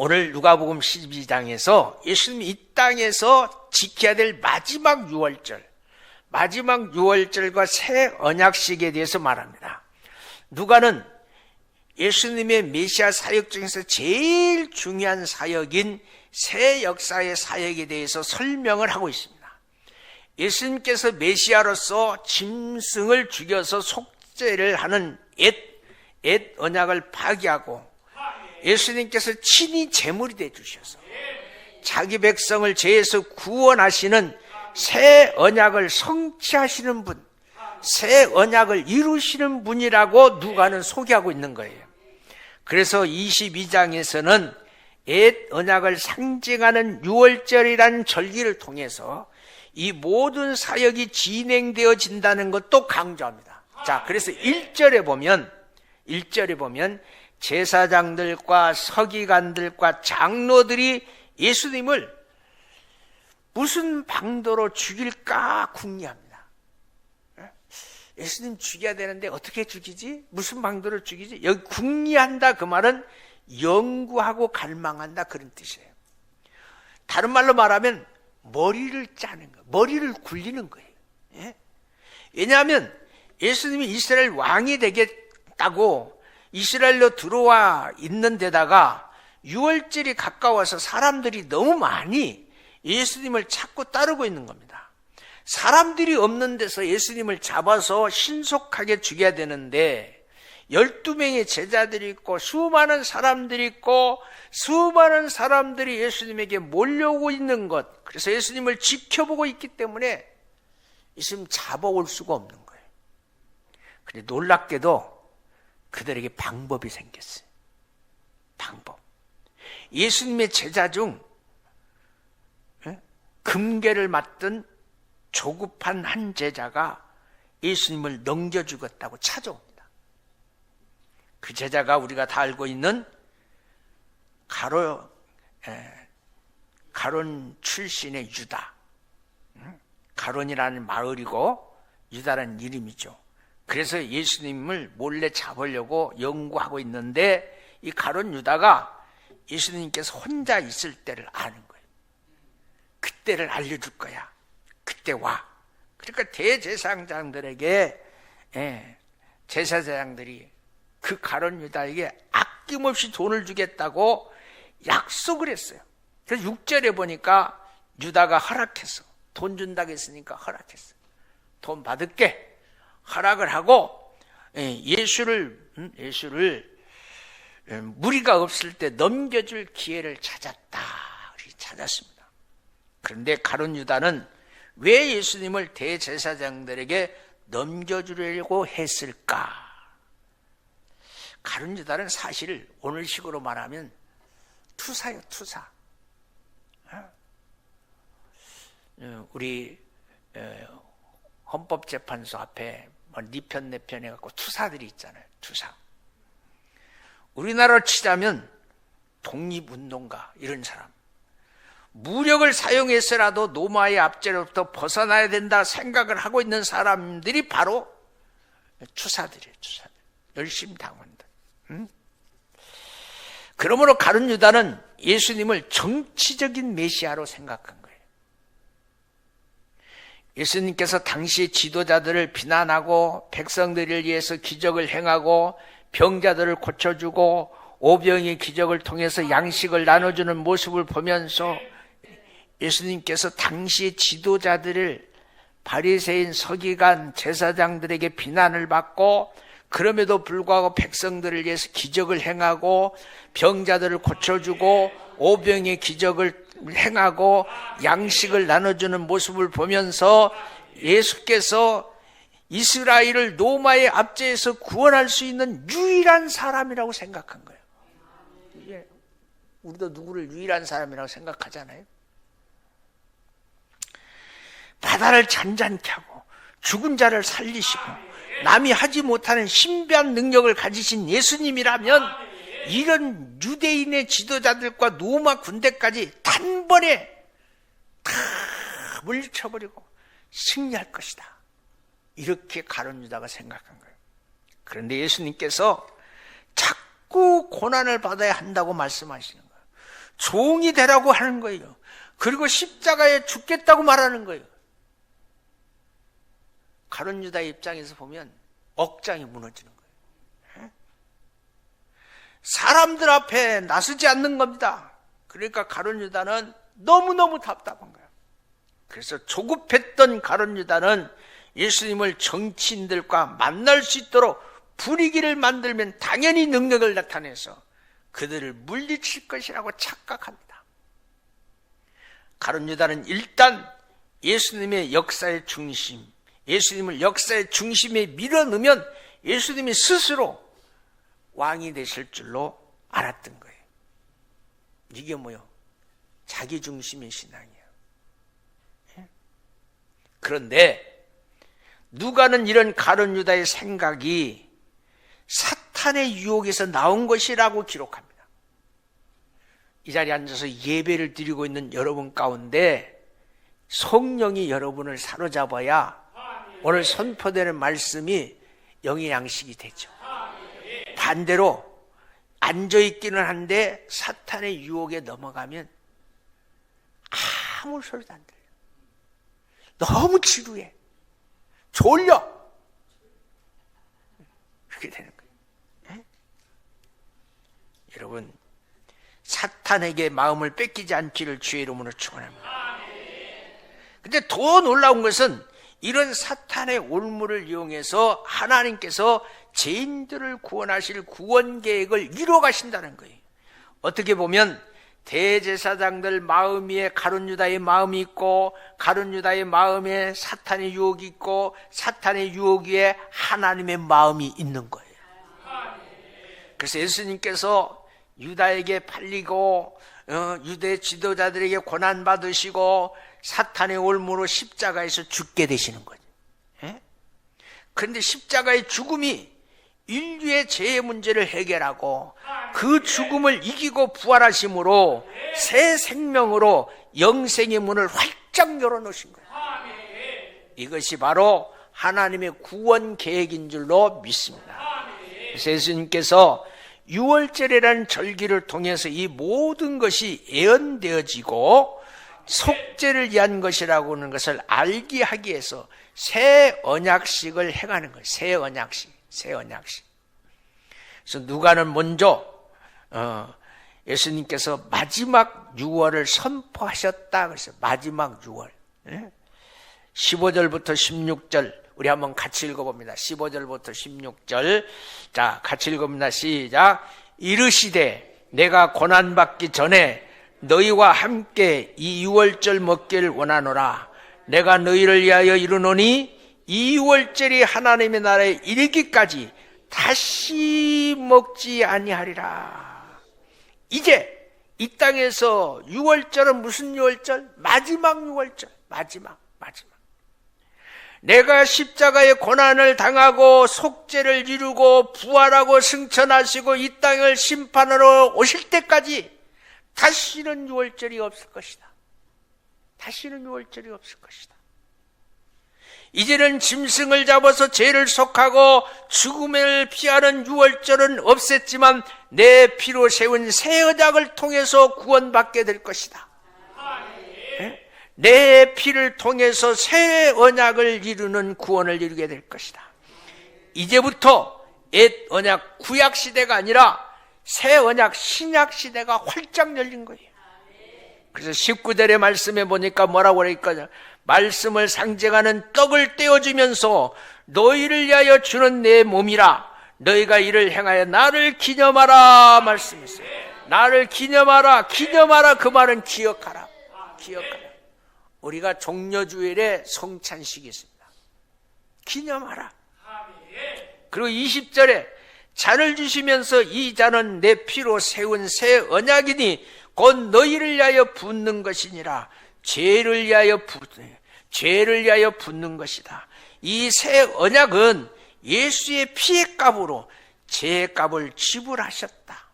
오늘 누가복음 12장에서 예수님이 이 땅에서 지켜야 될 마지막 유월절과 새 언약식에 대해서 말합니다. 누가는 예수님의 메시아 사역 중에서 제일 중요한 사역인 새 역사의 사역에 대해서 설명을 하고 있습니다. 예수님께서 메시아로서 짐승을 죽여서 속죄를 하는 옛 언약을 파기하고 예수님께서 친히 제물이 되어 주셔서 자기 백성을 죄에서 구원하시는 새 언약을 성취하시는 분, 새 언약을 이루시는 분이라고 누가는 소개하고 있는 거예요. 그래서 22장에서는 옛 언약을 상징하는 유월절이라는 절기를 통해서 이 모든 사역이 진행되어진다는 것도 강조합니다. 자, 그래서 1절에 보면 제사장들과 서기관들과 장로들이 예수님을 무슨 방도로 죽일까 궁리합니다. 예수님 죽여야 되는데 어떻게 죽이지? 무슨 방도로 죽이지? 여기 궁리한다 그 말은 연구하고 갈망한다 그런 뜻이에요. 다른 말로 말하면 머리를 짜는 거, 머리를 굴리는 거예요. 예? 왜냐하면 예수님이 이스라엘 왕이 되겠다고 이스라엘로 들어와 있는 데다가 유월절이 가까워서 사람들이 너무 많이 예수님을 찾고 따르고 있는 겁니다. 사람들이 없는 데서 예수님을 잡아서 신속하게 죽여야 되는데 12명의 제자들이 있고 수많은 사람들이 있고 수많은 사람들이 예수님에게 몰려오고 있는 것, 그래서 예수님을 지켜보고 있기 때문에 예수님 잡아올 수가 없는 거예요. 그런데 놀랍게도 그들에게 방법이 생겼어요. 방법. 예수님의 제자 중 금괴를 맡던 조급한 한 제자가 예수님을 넘겨주겠다고 찾아옵니다. 그 제자가 우리가 다 알고 있는 가론 출신의 유다. 가론이라는 마을이고 유다라는 이름이죠. 그래서 예수님을 몰래 잡으려고 연구하고 있는데 이 가론 유다가 예수님께서 혼자 있을 때를 아는 거예요. 그때를 알려줄 거야. 그때 와. 그러니까 대제사장들에게 제사장들이 그 가론 유다에게 아낌없이 돈을 주겠다고 약속을 했어요. 그래서 6절에 보니까 유다가 허락했어. 돈 준다고 했으니까 허락했어. 돈 받을게. 허락을 하고 예수를 무리가 없을 때 넘겨줄 기회를 찾았습니다. 그런데 가룟 유다는 왜 예수님을 대제사장들에게 넘겨주려고 했을까? 가룟 유다는 사실 오늘식으로 말하면 투사예요, 투사. 우리 헌법재판소 앞에 네 편 내 편 해갖고 투사들이 있잖아요. 투사. 우리나라로 치자면 독립운동가 이런 사람. 무력을 사용해서라도 노마의 압제로부터 벗어나야 된다 생각을 하고 있는 사람들이 바로 투사들이에요. 투사들. 열심히 당한다. 그러므로 가룟 유다는 예수님을 정치적인 메시아로 생각한 거예요. 예수님께서 당시 지도자들을 비난하고 백성들을 위해서 기적을 행하고 병자들을 고쳐주고 오병의 기적을 통해서 양식을 나눠주는 모습을 보면서 예수님께서 당시 지도자들을 바리새인, 서기관, 제사장들에게 비난을 받고 그럼에도 불구하고 백성들을 위해서 기적을 행하고 병자들을 고쳐주고 오병의 기적을 행하고 양식을 나눠주는 모습을 보면서 예수께서 이스라엘을 노마의 압제에서 구원할 수 있는 유일한 사람이라고 생각한 거예요. 우리도 누구를 유일한 사람이라고 생각하잖아요. 바다를 잔잔케 하고 죽은 자를 살리시고 남이 하지 못하는 신비한 능력을 가지신 예수님이라면 이런 유대인의 지도자들과 로마 군대까지 단번에 다 물리쳐버리고 승리할 것이다. 이렇게 가룟 유다가 생각한 거예요. 그런데 예수님께서 자꾸 고난을 받아야 한다고 말씀하시는 거예요. 종이 되라고 하는 거예요. 그리고 십자가에 죽겠다고 말하는 거예요. 가룟 유다의 입장에서 보면 억장이 무너지는 거예요. 사람들 앞에 나서지 않는 겁니다. 그러니까 가룟 유다는 너무너무 답답한 거예요. 그래서 조급했던 가룟 유다는 예수님을 정치인들과 만날 수 있도록 분위기를 만들면 당연히 능력을 나타내서 그들을 물리칠 것이라고 착각합니다. 가룟 유다는 일단 예수님의 역사의 중심, 예수님을 역사의 중심에 밀어넣으면 예수님이 스스로 왕이 되실 줄로 알았던 거예요. 이게 뭐요? 자기 중심의 신앙이에요. 그런데 누가는 이런 가룟 유다의 생각이 사탄의 유혹에서 나온 것이라고 기록합니다. 이 자리에 앉아서 예배를 드리고 있는 여러분 가운데 성령이 여러분을 사로잡아야 오늘 선포되는 말씀이 영의 양식이 되죠. 반대로 앉아있기는 한데 사탄의 유혹에 넘어가면 아무 소리도 안 들려요. 너무 지루해. 졸려. 그렇게 되는 거예요. 여러분, 사탄에게 마음을 뺏기지 않기를 주의 이름으로 축원합니다. 근데 더 놀라운 것은 이런 사탄의 올무를 이용해서 하나님께서 죄인들을 구원하실 구원 계획을 이루어 가신다는 거예요. 어떻게 보면 대제사장들 마음 위에 가룟 유다의 마음이 있고 가룟 유다의 마음에 사탄의 유혹이 있고 사탄의 유혹 위에 하나님의 마음이 있는 거예요. 그래서 예수님께서 유다에게 팔리고 유대 지도자들에게 고난받으시고 사탄의 올무로 십자가에서 죽게 되시는 거죠. 그런데 십자가의 죽음이 인류의 죄의 문제를 해결하고 그 죽음을 이기고 부활하심으로 새 생명으로 영생의 문을 활짝 열어놓으신 거예요. 이것이 바로 하나님의 구원 계획인 줄로 믿습니다. 그래서 예수님께서 유월절이라는 절기를 통해서 이 모든 것이 예언되어지고 속죄를 위한 것이라고 하는 것을 알게 하기 위해서 새 언약식을 행하는 거예요. 새 언약식. 그래서 누가는 먼저 예수님께서 마지막 유월을 선포하셨다. 그래서 마지막 유월 15절부터 16절 우리 한번 같이 읽어봅니다. 15절부터 16절 자 같이 읽어봅니다. 시작. 이르시되 내가 고난받기 전에 너희와 함께 이 유월절 먹기를 원하노라. 내가 너희를 위하여 이르노니 이 유월절이 하나님의 나라에 이르기까지 다시 먹지 아니하리라. 이제 이 땅에서 유월절은 무슨 유월절? 마지막 유월절. 마지막. 내가 십자가의 고난을 당하고 속죄를 이루고 부활하고 승천하시고 이 땅을 심판하러 오실 때까지 다시는 유월절이 없을 것이다. 이제는 짐승을 잡아서 죄를 속하고 죽음을 피하는 유월절은 없앴지만 내 피로 세운 새 언약을 통해서 구원받게 될 것이다. 내 피를 통해서 새 언약을 이루는 구원을 이루게 될 것이다. 이제부터 옛 언약 구약 시대가 아니라 새 언약 신약 시대가 활짝 열린 거예요. 그래서 19절의 말씀에 보니까 뭐라고 그러니까 말씀을 상징하는 떡을 떼어주면서 너희를 위하여 주는 내 몸이라 너희가 이를 행하여 나를 기념하라 말씀했어요. 나를 기념하라 그 말은 기억하라. 우리가 종려주일에 성찬식이 있습니다. 기념하라. 그리고 20절에 잔을 주시면서 이 잔은 내 피로 세운 새 언약이니 곧 너희를 위하여 붓는 것이니라. 죄를 위하여 붓는 것이다. 이 새 언약은 예수의 피의 값으로 죄의 값을 지불하셨다.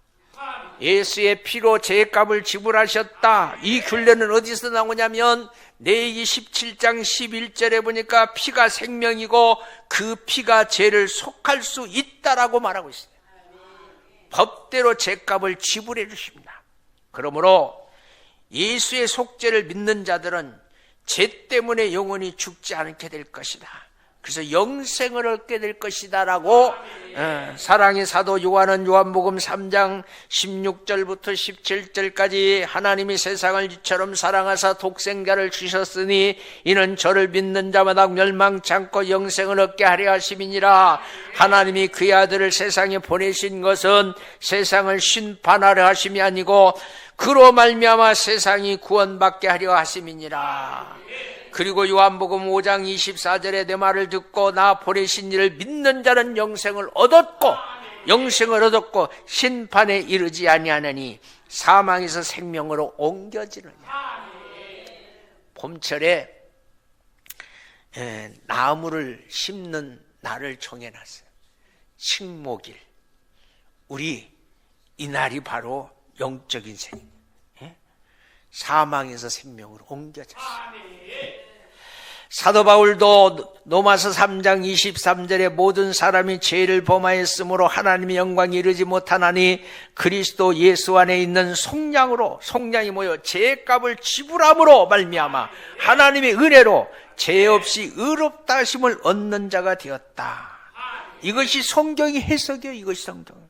예수의 피로 죄의 값을 지불하셨다. 이 균례는 어디서 나오냐면 레위기 17장 11절에 보니까 피가 생명이고 그 피가 죄를 속할 수 있다라고 말하고 있어요. 법대로 죄값을 지불해 주십니다. 그러므로 예수의 속죄를 믿는 자들은 죄 때문에 영원히 죽지 않게 될 것이다. 그래서 영생을 얻게 될 것이다 라고 사랑의 사도 요한은 요한복음 3장 16절부터 17절까지 하나님이 세상을 이처럼 사랑하사 독생자를 주셨으니 이는 저를 믿는 자마다 멸망치 않고 영생을 얻게 하려 하심이니라. 하나님이 그의 아들을 세상에 보내신 것은 세상을 심판하려 하심이 아니고 그로 말미암아 세상이 구원받게 하려 하심이니라. 그리고 요한복음 5장 24절에 내 말을 듣고 나 보내신 이를 믿는 자는 영생을 얻었고 심판에 이르지 아니하느니 사망에서 생명으로 옮겨지느냐. 봄철에 나무를 심는 날을 정해놨어요. 식목일. 우리 이날이 바로 영적인 생입니다. 사망에서 생명으로 옮겨졌어요. 사도 바울도 로마서 3장 23절에 모든 사람이 죄를 범하였으므로 하나님의 영광이 이르지 못하나니 그리스도 예수 안에 있는 속량으로, 속량이 뭐요? 죄값을 지불함으로 말미암아 하나님의 은혜로 죄 없이 의롭다 하심을 얻는 자가 되었다. 이것이 성경의 해석이에요. 이것이 성경.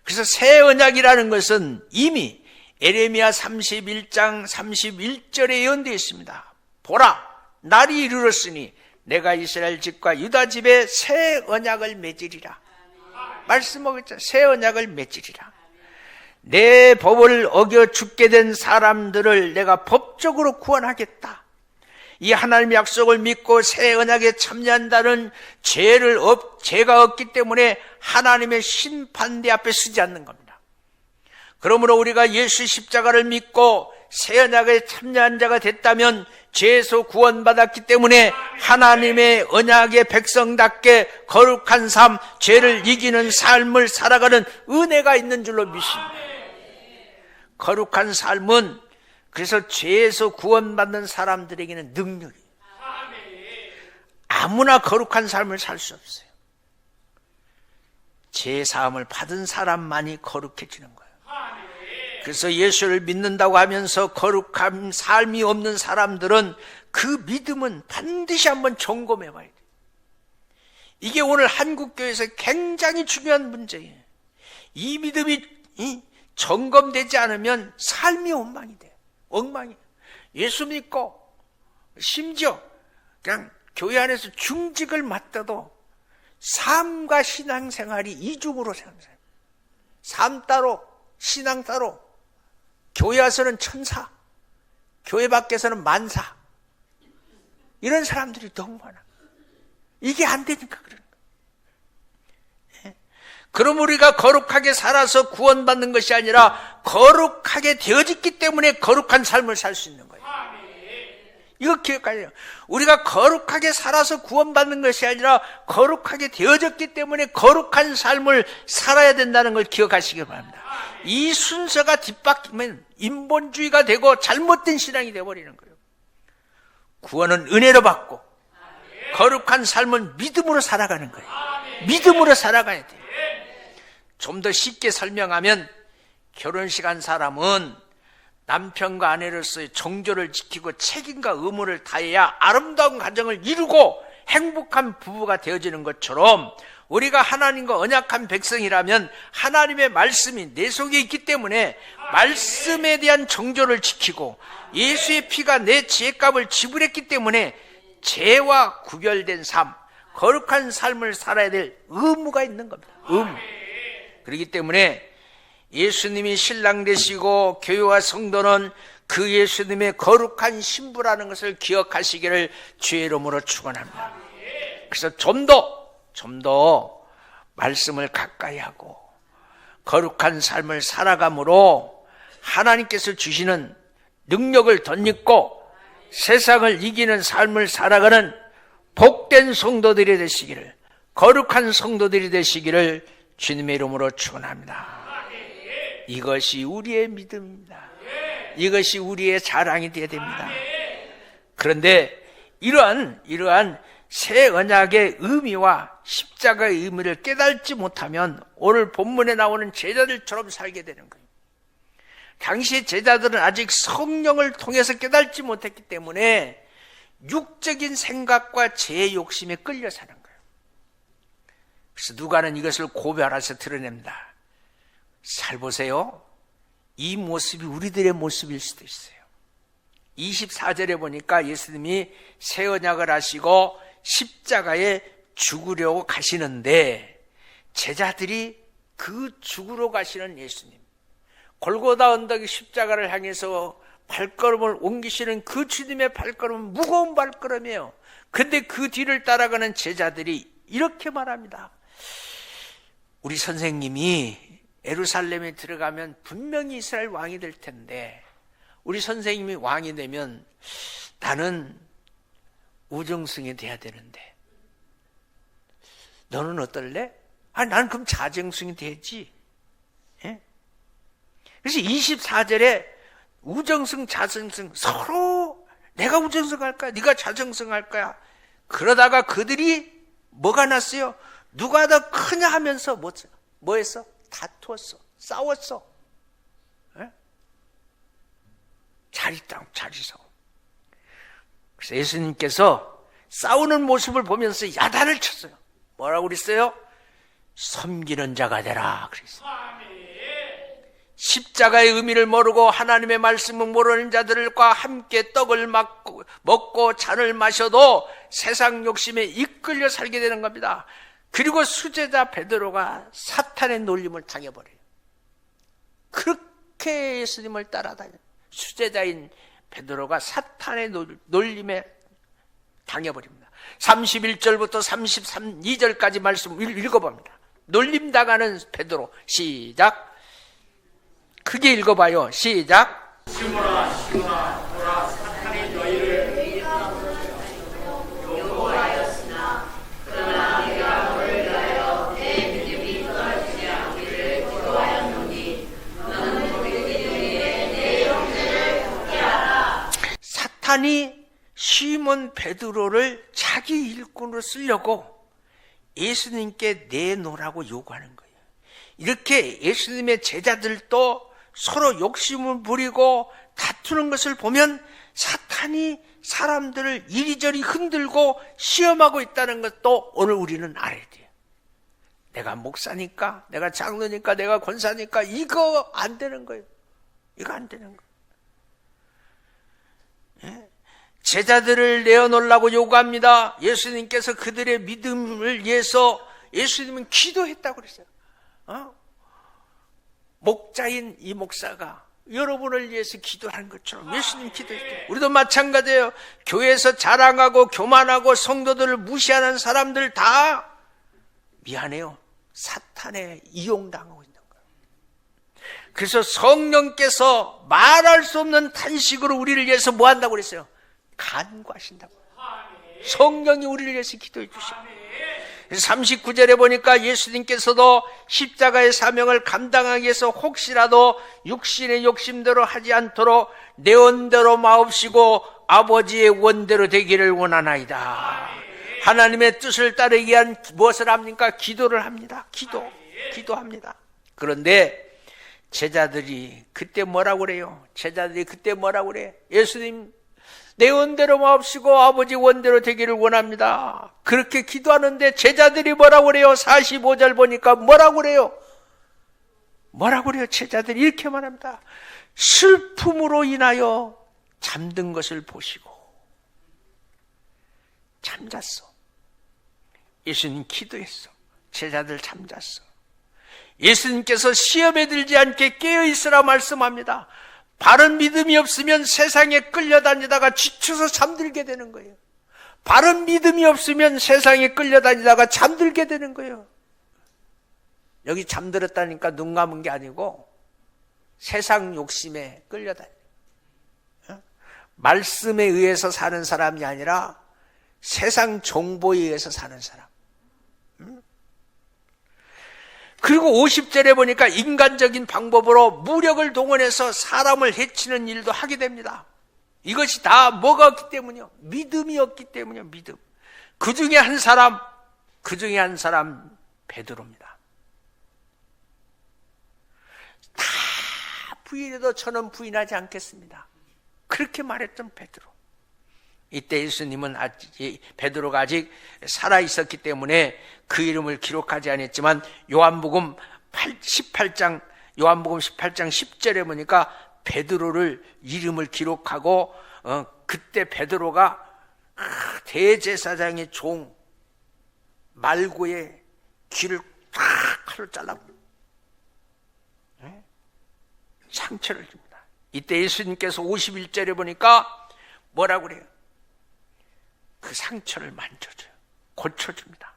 그래서 새 언약이라는 것은 이미 에레미야 31장 31절에 예언되어 있습니다. 보라, 날이 이르렀으니 내가 이스라엘 집과 유다 집에 새 언약을 맺으리라. 말씀하겠죠. 새 언약을 맺으리라. 내 법을 어겨 죽게 된 사람들을 내가 법적으로 구원하겠다. 이 하나님의 약속을 믿고 새 언약에 참여한다는 죄가 없기 때문에 하나님의 심판대 앞에 서지 않는 겁니다. 그러므로 우리가 예수 십자가를 믿고 새 언약에 참여한 자가 됐다면 죄에서 구원받았기 때문에 하나님의 언약의 백성답게 거룩한 삶, 죄를 이기는 삶을 살아가는 은혜가 있는 줄로 믿습니다. 거룩한 삶은 그래서 죄에서 구원받는 사람들에게는 능력이에요. 아무나 거룩한 삶을 살 수 없어요. 죄 사함을 받은 사람만이 거룩해지는 거예요. 그래서 예수를 믿는다고 하면서 거룩한 삶이 없는 사람들은 그 믿음은 반드시 한번 점검해 봐야 돼요. 이게 오늘 한국교회에서 굉장히 중요한 문제예요. 이 믿음이 점검되지 않으면 삶이 엉망이 돼요. 엉망이에요. 예수 믿고 심지어 그냥 교회 안에서 중직을 맡아도 삶과 신앙생활이 이중으로 생각해요. 삶 따로 신앙 따로. 교회 와서는 천사, 교회 밖에서는 만사. 이런 사람들이 너무 많아. 이게 안 되니까 그러는 거예요. 그럼 우리가 거룩하게 살아서 구원받는 것이 아니라 거룩하게 되어졌기 때문에 거룩한 삶을 살 수 있는 거예요. 이거 기억해야 돼요. 우리가 거룩하게 살아서 구원받는 것이 아니라 거룩하게 되어졌기 때문에 거룩한 삶을 살아야 된다는 걸 기억하시기 바랍니다. 이 순서가 뒷바뀌면 인본주의가 되고 잘못된 신앙이 되어버리는 거예요. 구원은 은혜로 받고 거룩한 삶은 믿음으로 살아가는 거예요. 믿음으로 살아가야 돼요. 좀 더 쉽게 설명하면 결혼식 한 사람은 남편과 아내로서의 정조를 지키고 책임과 의무를 다해야 아름다운 가정을 이루고 행복한 부부가 되어지는 것처럼 우리가 하나님과 언약한 백성이라면 하나님의 말씀이 내 속에 있기 때문에 말씀에 대한 정조를 지키고 예수의 피가 내 죄값을 지불했기 때문에 죄와 구별된 삶, 거룩한 삶을 살아야 될 의무가 있는 겁니다. 의무. 그렇기 때문에 예수님이 신랑 되시고 교회와 성도는 그 예수님의 거룩한 신부라는 것을 기억하시기를 주의 이름으로 축원합니다. 그래서 좀 더 말씀을 가까이 하고 거룩한 삶을 살아감으로 하나님께서 주시는 능력을 덧입고 세상을 이기는 삶을 살아가는 복된 성도들이 되시기를, 거룩한 성도들이 되시기를 주님의 이름으로 축원합니다. 이것이 우리의 믿음입니다. 이것이 우리의 자랑이 되어야 됩니다. 그런데 이러한 새 언약의 의미와 십자가의 의미를 깨닫지 못하면 오늘 본문에 나오는 제자들처럼 살게 되는 거예요. 당시의 제자들은 아직 성령을 통해서 깨닫지 못했기 때문에 육적인 생각과 제 욕심에 끌려 사는 거예요. 그래서 누가는 이것을 고별해서 드러냅니다. 잘 보세요. 이 모습이 우리들의 모습일 수도 있어요. 24절에 보니까 예수님이 새 언약을 하시고 십자가에 죽으려고 가시는데 제자들이 그 죽으러 가시는 예수님, 골고다 언덕의 십자가를 향해서 발걸음을 옮기시는 그 주님의 발걸음은 무거운 발걸음이에요. 근데 그 뒤를 따라가는 제자들이 이렇게 말합니다. 우리 선생님이 예루살렘에 들어가면 분명히 이스라엘 왕이 될 텐데 우리 선생님이 왕이 되면 나는 우정승이 돼야 되는데 너는 어떨래? 나는 그럼 자정승이 되지. 예? 그래서 24절에 우정승, 자정승 서로 내가 우정승 할 거야, 네가 자정승 할 거야. 그러다가 그들이 뭐가 났어요? 누가 더 크냐 하면서 뭐 했어? 다투었어. 싸웠어. 예? 자리싸움. 그래서 예수님께서 싸우는 모습을 보면서 야단을 쳤어요. 뭐라고 그랬어요? 섬기는 자가 되라 그랬어요. 십자가의 의미를 모르고 하나님의 말씀을 모르는 자들과 함께 떡을 먹고 잔을 마셔도 세상 욕심에 이끌려 살게 되는 겁니다. 그리고 수제자 베드로가 사탄의 놀림을 당해버려요. 그렇게 예수님을 따라다녀요. 수제자인 베드로가 사탄의 놀림에 당해버립니다. 31절부터 32절까지 말씀 읽어봅니다. 놀림당하는 베드로. 시작. 크게 읽어봐요. 시작. 시몬아 보라 사탄이 너희를 요구하였으나 그러나 내가 너를 위하여 내 믿음이 떨어지지 않기를 기도하였노니 너는 너희 위에 내 형제를 돕게 하라. 사탄이 시몬 베드로를 자기 일꾼으로 쓰려고 예수님께 내놓으라고 요구하는 거예요. 이렇게 예수님의 제자들도 서로 욕심을 부리고 다투는 것을 보면 사탄이 사람들을 이리저리 흔들고 시험하고 있다는 것도 오늘 우리는 알아야 돼요. 내가 목사니까, 내가 장로니까, 내가 권사니까 이거 안 되는 거예요. 이거 안 되는 거예요. 예? 제자들을 내어놓으라고 요구합니다. 예수님께서 그들의 믿음을 위해서 예수님은 기도했다고 그랬어요. 목자인 이 목사가 여러분을 위해서 기도하는 것처럼 예수님 기도했대요. 우리도 마찬가지예요. 교회에서 자랑하고 교만하고 성도들을 무시하는 사람들 다 미안해요. 사탄에 이용당하고 있는 거예요. 그래서 성령께서 말할 수 없는 탄식으로 우리를 위해서 뭐 한다고 그랬어요? 간구하신다고. 성령이 우리를 위해서 기도해 주시고 39절에 보니까 예수님께서도 십자가의 사명을 감당하기 위해서 혹시라도 육신의 욕심대로 하지 않도록 내 원대로 마옵시고 아버지의 원대로 되기를 원하나이다. 하나님의 뜻을 따르기 위한 무엇을 합니까? 기도를 합니다. 기도합니다. 그런데 제자들이 그때 뭐라고 그래요? 예수님 내 원대로 마옵시고 아버지 원대로 되기를 원합니다. 그렇게 기도하는데 제자들이 뭐라고 그래요? 45절 보니까 뭐라고 그래요? 제자들이 이렇게 말합니다. 슬픔으로 인하여 잠든 것을 보시고 잠잤어. 예수님 기도했어. 제자들 잠잤어. 예수님께서 시험에 들지 않게 깨어있으라 말씀합니다. 바른 믿음이 없으면 세상에 끌려다니다가 지쳐서 잠들게 되는 거예요. 바른 믿음이 없으면 세상에 끌려다니다가 잠들게 되는 거예요. 여기 잠들었다니까 눈 감은 게 아니고 세상 욕심에 끌려다녀요. 말씀에 의해서 사는 사람이 아니라 세상 정보에 의해서 사는 사람. 그리고 50절에 보니까 인간적인 방법으로 무력을 동원해서 사람을 해치는 일도 하게 됩니다. 이것이 다 뭐가 없기 때문이요? 믿음이 없기 때문이요. 믿음. 그 중에 한 사람 베드로입니다. 다 부인해도 저는 부인하지 않겠습니다. 그렇게 말했던 베드로. 이때 예수님은 베드로가 아직 살아있었기 때문에 그 이름을 기록하지 않았지만 요한복음 18장 10절에 보니까 베드로를 이름을 기록하고 그때 베드로가 대제사장의 종 말고의 귀를 탁 칼로 잘라버려 상처를 줍니다. 이때 예수님께서 51절에 보니까 뭐라고 그래요? 그 상처를 만져줘요. 고쳐줍니다.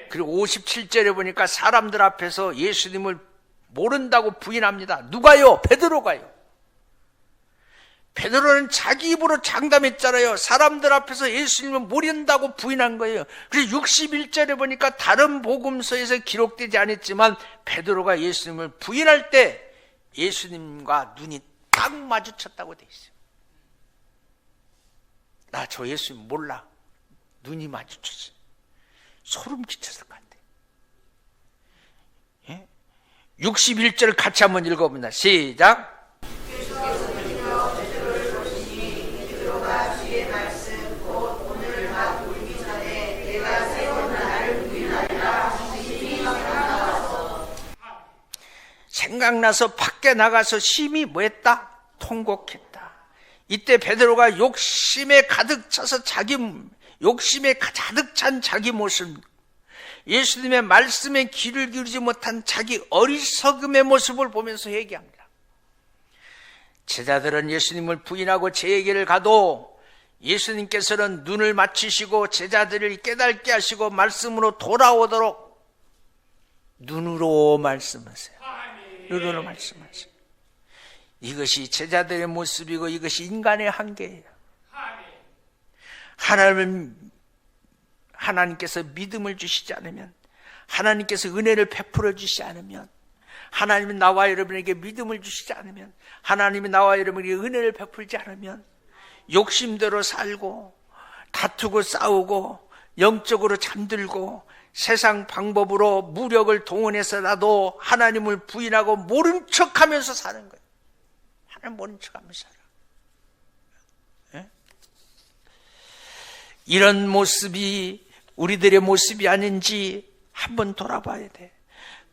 그리고 57절에 보니까 사람들 앞에서 예수님을 모른다고 부인합니다. 누가요? 베드로가요. 베드로는 자기 입으로 장담했잖아요. 사람들 앞에서 예수님을 모른다고 부인한 거예요. 그래서 61절에 보니까 다른 복음서에서 기록되지 않았지만 베드로가 예수님을 부인할 때 예수님과 눈이 딱 마주쳤다고 돼 있어요. 나 저 예수님 몰라. 눈이 마주쳤어요. 소름 끼쳤을 것 같아요. 61절 같이 한번 읽어봅니다. 시작. 생각나서 밖에 나가서 심히 뭐했다? 통곡했다. 이때 베드로가 욕심에 가득 찬 자기 모습, 예수님의 말씀에 귀를 기울이지 못한 자기 어리석음의 모습을 보면서 얘기합니다. 제자들은 예수님을 부인하고 제에게를 가도 예수님께서는 눈을 맞추시고 제자들을 깨닫게 하시고 말씀으로 돌아오도록 눈으로 말씀하세요. 눈으로 말씀하세요. 이것이 제자들의 모습이고 이것이 인간의 한계예요. 하나님께서 믿음을 주시지 않으면, 하나님께서 은혜를 베풀어 주시지 않으면, 하나님이 나와 여러분에게 믿음을 주시지 않으면, 하나님이 나와 여러분에게 은혜를 베풀지 않으면 욕심대로 살고 다투고 싸우고 영적으로 잠들고 세상 방법으로 무력을 동원해서라도 하나님을 부인하고 모른 척하면서 사는 거예요. 하나님 모른 척하면서 살아. 이런 모습이 우리들의 모습이 아닌지 한번 돌아봐야 돼.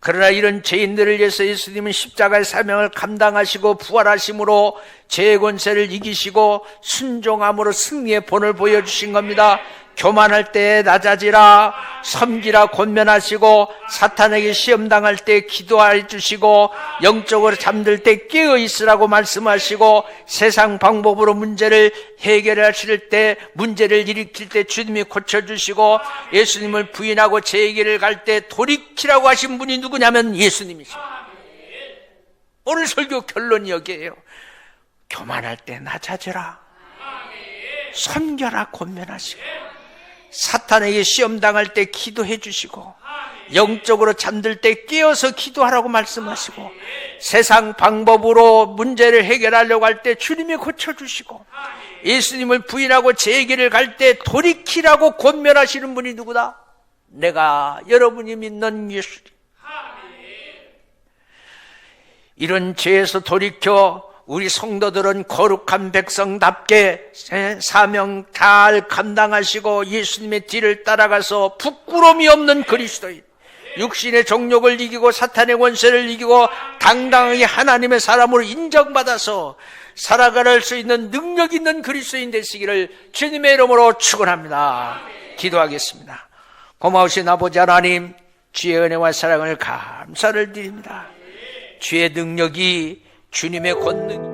그러나 이런 죄인들을 위해서 예수님은 십자가의 사명을 감당하시고 부활하심으로 죄의 권세를 이기시고 순종함으로 승리의 본을 보여주신 겁니다. 교만할 때 낮아지라, 섬기라 권면하시고, 사탄에게 시험당할 때 기도해 주시고, 영적으로 잠들 때 깨어 있으라고 말씀하시고, 세상 방법으로 문제를 해결하실 때, 문제를 일으킬 때 주님이 고쳐주시고, 예수님을 부인하고 제에게를 갈 때 돌이키라고 하신 분이 누구냐면 예수님이십니다. 오늘 설교 결론이 여기에요. 교만할 때 낮아져라, 섬겨라 권면하시고, 사탄에게 시험당할 때 기도해 주시고, 영적으로 잠들 때 깨어서 기도하라고 말씀하시고, 세상 방법으로 문제를 해결하려고 할 때 주님이 고쳐주시고, 예수님을 부인하고 제 길을 갈 때 돌이키라고 권면하시는 분이 누구다? 내가 여러분이 믿는 예수님. 이런 죄에서 돌이켜 우리 성도들은 거룩한 백성답게 사명 잘 감당하시고 예수님의 뒤를 따라가서 부끄러움이 없는 그리스도인, 육신의 정욕을 이기고 사탄의 권세를 이기고 당당하게 하나님의 사람으로 인정받아서 살아갈 수 있는 능력 있는 그리스도인 되시기를 주님의 이름으로 축원합니다. 기도하겠습니다. 고마우신 아버지 하나님, 주의 은혜와 사랑을 감사를 드립니다. 주의 능력이 주님의 권능